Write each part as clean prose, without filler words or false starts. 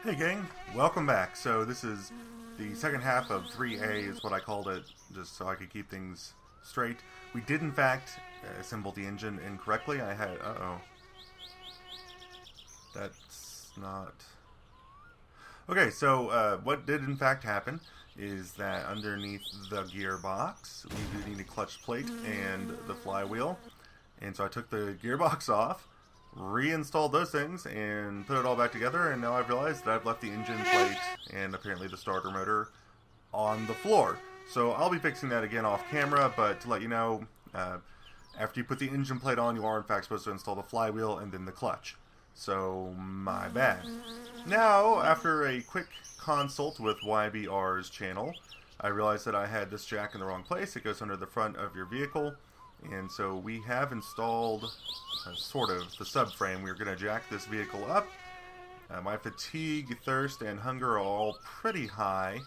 Hey gang, welcome back. So this is the second half of 3A is what I called it, just so I could keep things straight. We did in fact assemble the engine incorrectly. I had, that's not... Okay, so what did in fact happen is that underneath the gearbox, we do need a clutch plate and the flywheel. And so I took the gearbox off, reinstalled those things, and put it all back together, and now I've realized that I've left the engine plate and apparently the starter motor on the floor. So I'll be fixing that again off camera, but to let you know, after you put the engine plate on, you are in fact supposed to install the flywheel and then the clutch. So, my bad. Now, after a quick consult with YBR's channel, I realized that I had this jack in the wrong place. It goes under the front of your vehicle. And so we have installed sort of the subframe. We're going to jack this vehicle up. My fatigue, thirst, and hunger are all pretty high.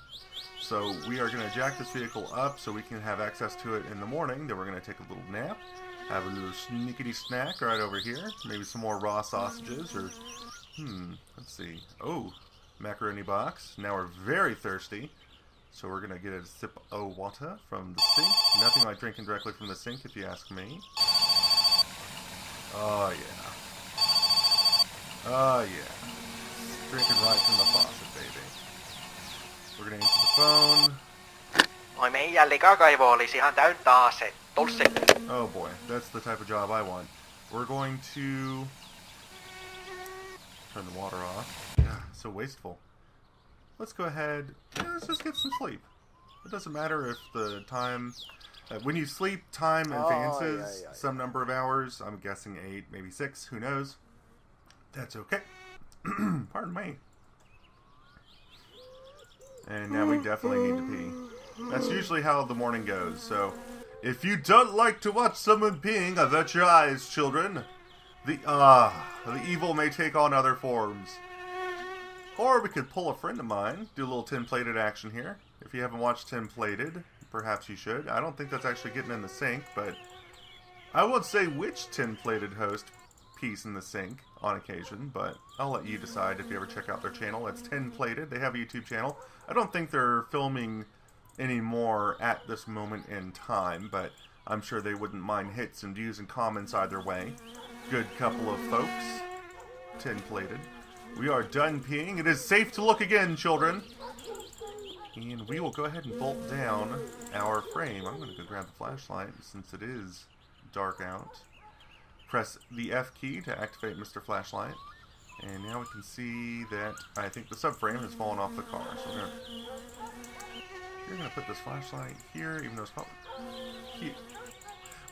So we are going to jack this vehicle up so we can have access to it in the morning. Then we're going to take a little nap. Have a little sneakity snack right over here. Maybe some more raw sausages or... let's see. Oh, macaroni box. Now we're very thirsty. So we're going to get a sip of water from the sink. Nothing like drinking directly from the sink, if you ask me. Oh, yeah. Oh, yeah. Drinking right from the faucet, baby. We're going to answer the phone. Oi, meidän likakaivo olisi ihan täynnä taas se. Tulsi. Oh, boy. That's the type of job I want. We're going to... turn the water off. Yeah, so wasteful. Let's go ahead, let's just get some sleep. It doesn't matter if the time, when you sleep, time advances some number of hours. I'm guessing 8, maybe 6, who knows. That's okay. Pardon me. And now we definitely need to pee. That's usually how the morning goes, so if you don't like to watch someone peeing, avert your eyes, children. The evil may take on other forms. Or we could pull a friend of mine, do a little tin-plated action here. If you haven't watched tin-plated, perhaps you should. I don't think that's actually getting in the sink, but I won't say which tin-plated host pees in the sink on occasion, but I'll let you decide if you ever check out their channel. It's tin-plated. They have a YouTube channel. I don't think they're filming anymore at this moment in time, but I'm sure they wouldn't mind hits and views and comments either way. Good couple of folks. Tin-plated. We are done peeing. It is safe to look again, children. And we will go ahead and bolt down our frame. I'm going to go grab the flashlight since it is dark out. Press the F key to activate Mr. Flashlight. And now we can see that I think the subframe has fallen off the car. So we're going to put this flashlight here, even though it's probably here.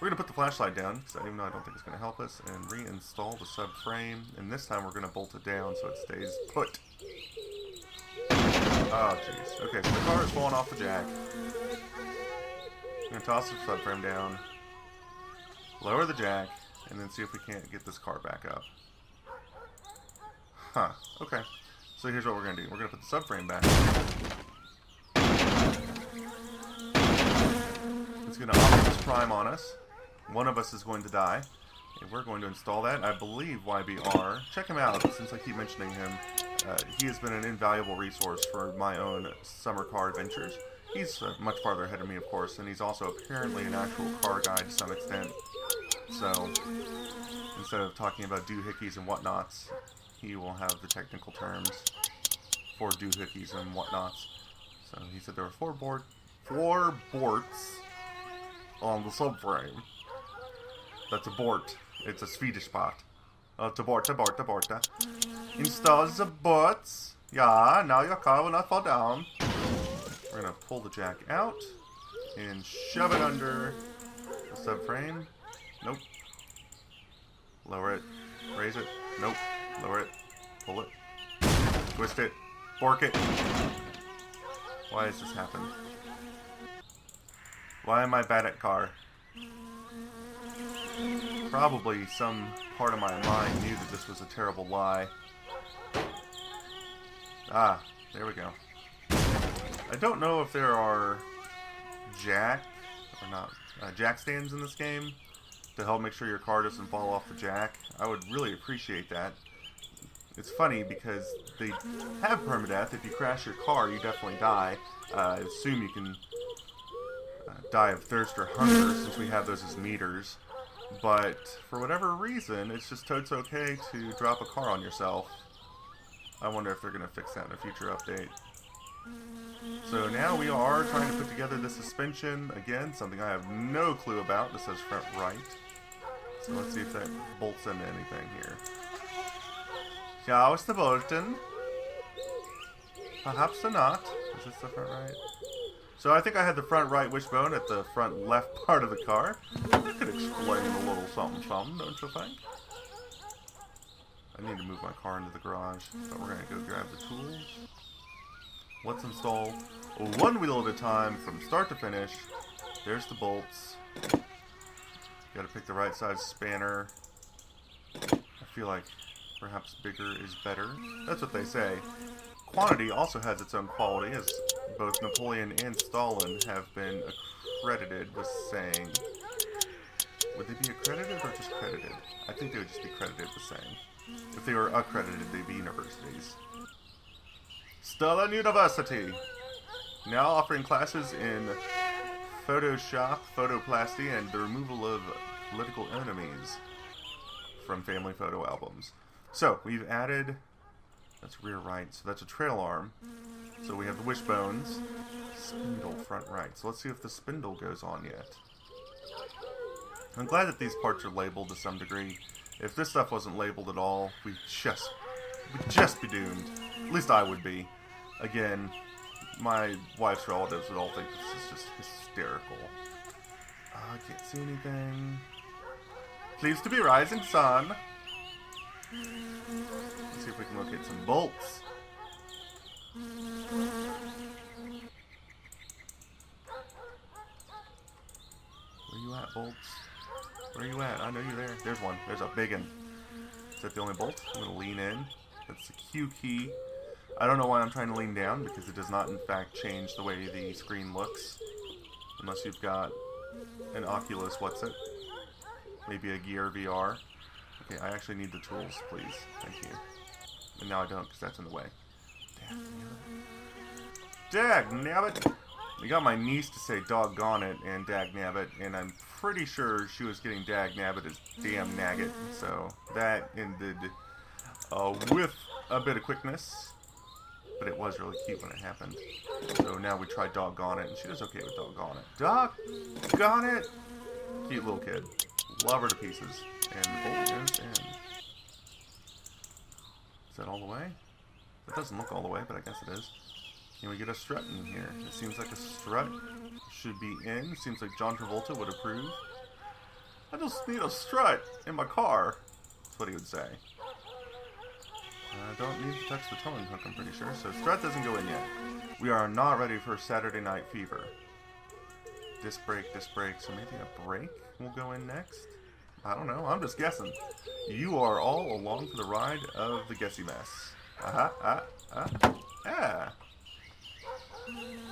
We're going to put the flashlight down, even though I don't think it's going to help us, and reinstall the subframe. And this time we're going to bolt it down so it stays put. Oh, jeez. Okay, so the car is falling off the jack. I'm going to toss the subframe down, lower the jack, and then see if we can't get this car back up. Huh. Okay. So here's what we're going to do. We're going to put the subframe back. It's going to Optimus Prime on us. One of us is going to die, and we're going to install that. I believe YBR. Check him out, since I keep mentioning him. He has been an invaluable resource for my own summer car adventures. He's much farther ahead of me, of course, and he's also apparently an actual car guy to some extent. So, instead of talking about doohickeys and whatnots, he will have the technical terms for doohickeys and whatnots. So, he said there were four borts on the subframe. That's a bort. It's a Swedish part. Borta. Install the borts. Yeah, now your car will not fall down. We're going to pull the jack out and shove it under the subframe. Nope. Lower it. Raise it. Nope. Lower it. Pull it. Twist it. Fork it. Why has this happened? Why am I bad at car? Probably some part of my mind knew that this was a terrible lie. Ah, there we go. I don't know if there are jack stands in this game to help make sure your car doesn't fall off the jack. I would really appreciate that. it's funny because they have permadeath. If you crash your car, you definitely die. I assume you can die of thirst or hunger since we have those as meters. But for whatever reason, it's just totes okay to drop a car on yourself. I wonder if they're going to fix that in a future update. So now we are trying to put together the suspension. Again, something I have no clue about. This says front right. So let's see if that bolts into anything here. How's the bolting? Perhaps not. Is this the front right? So I think I had the front right wishbone at the front left part of the car. That could explain a little something, don't you think? I need to move my car into the garage, but we're going to go grab the tools. Let's install one wheel at a time from start to finish. There's the bolts. Got to pick the right size spanner. I feel like perhaps bigger is better. That's what they say. Quantity also has its own quality, as both Napoleon and Stalin have been accredited with saying. Would they be accredited or just credited? I think they would just be credited with saying. If they were accredited, they'd be universities. Stalin University! Now offering classes in Photoshop, photoplasty, and the removal of political enemies from family photo albums. So, we've added... That's rear right, so that's a trail arm. So we have the wishbones. Spindle front right. So let's see if the spindle goes on yet. I'm glad that these parts are labeled to some degree. If this stuff wasn't labeled at all, we'd just be doomed. At least I would be. Again, my wife's relatives would all think this is just hysterical. I can't see anything. Pleased to be rising sun. Let's see if we can locate some bolts. Where you at, bolts? Where you at? I know you're there. There's one. There's a big one. Is that the only bolt? I'm going to lean in. That's the Q key. I don't know why I'm trying to lean down, because it does not, in fact, change the way the screen looks. Unless you've got an Oculus, what's it? Maybe a Gear VR. Okay, I actually need the tools, please. Thank you. And now I don't, because that's in the way. Dagnabbit! I got my niece to say doggone it and dagnabbit, and I'm pretty sure she was getting dagnabbit as damn nagget. So that ended with a bit of quickness, but it was really cute when it happened. So now we try doggone it, and she does okay with doggone it. Doggone it! Cute little kid. Love her to pieces. And the bolt goes in. Is that all the way? It doesn't look all the way, but I guess it is. Can we get a strut in here? It seems like a strut should be in. Seems like John Travolta would approve. I just need a strut in my car. That's what he would say. I don't need to touch the towing hook, I'm pretty sure. So strut doesn't go in yet. We are not ready for Saturday Night Fever. Disc brake. So maybe a brake will go in next? I don't know. I'm just guessing. You are all along for the ride of the guessy mess. Yeah.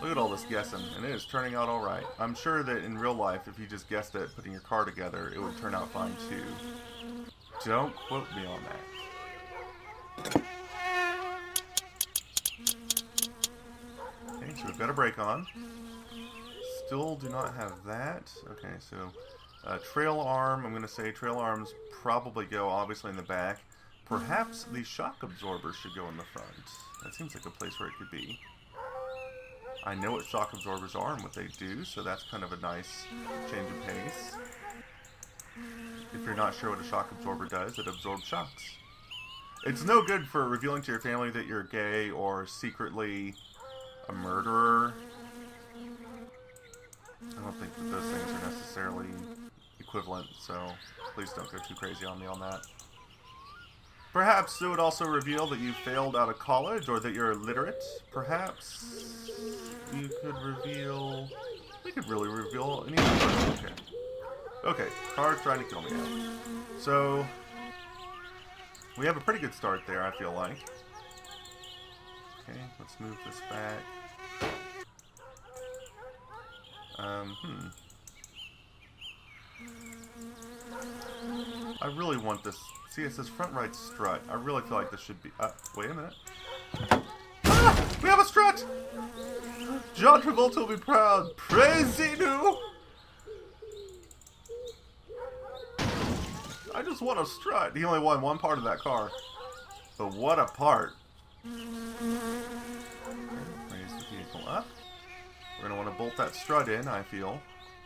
Look at all this guessing, and it is turning out alright. I'm sure that in real life, if you just guessed at putting your car together, it would turn out fine too. Don't quote me on that. Okay, so we've got a brake on. Still do not have that. Okay, so trail arm, I'm going to say trail arms probably go obviously in the back. Perhaps the shock absorber should go in the front. That seems like a place where it could be. I know what shock absorbers are and what they do, so that's kind of a nice change of pace. If you're not sure what a shock absorber does, it absorbs shocks. It's no good for revealing to your family that you're gay or secretly a murderer. I don't think that those things are necessarily equivalent, so please don't go too crazy on me on that. Perhaps it would also reveal that you failed out of college or that you're illiterate. Perhaps you could reveal... We could really reveal any number. Okay. Okay, car's trying to kill me now. So, we have a pretty good start there, I feel like. Okay, let's move this back. I really want this See, it says front right strut. I really feel like this should be... wait a minute. Ah! We have a strut! John Travolta will be proud. Praise Xenu! I just want a strut. He only won one part of that car. But what a part. Raise the vehicle up. We're going to want to bolt that strut in, I feel.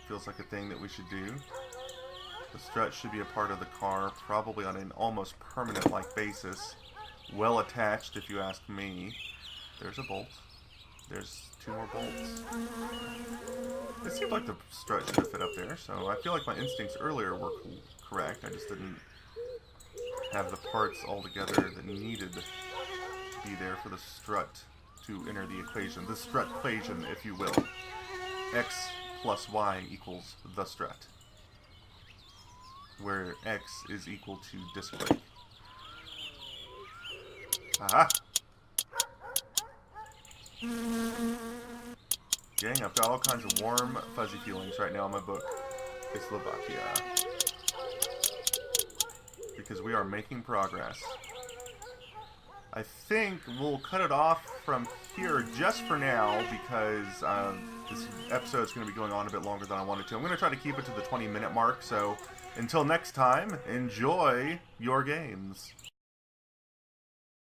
Feels like a thing that we should do. The strut should be a part of the car, probably on an almost permanent-like basis. Well attached, if you ask me. There's a bolt. There's 2 more bolts. It seemed like the strut should have fit up there, so I feel like my instincts earlier were correct. I just didn't have the parts all together that needed to be there for the strut to enter the equation. The strut equation, if you will. X plus Y equals the strut. Where X is equal to disc brake. Aha! Gang, I've got all kinds of warm, fuzzy feelings right now in my book. It's Slovakia. Because we are making progress. I think we'll cut it off from here just for now because this episode is going to be going on a bit longer than I wanted to. I'm going to try to keep it to the 20-minute mark, so until next time, enjoy your games.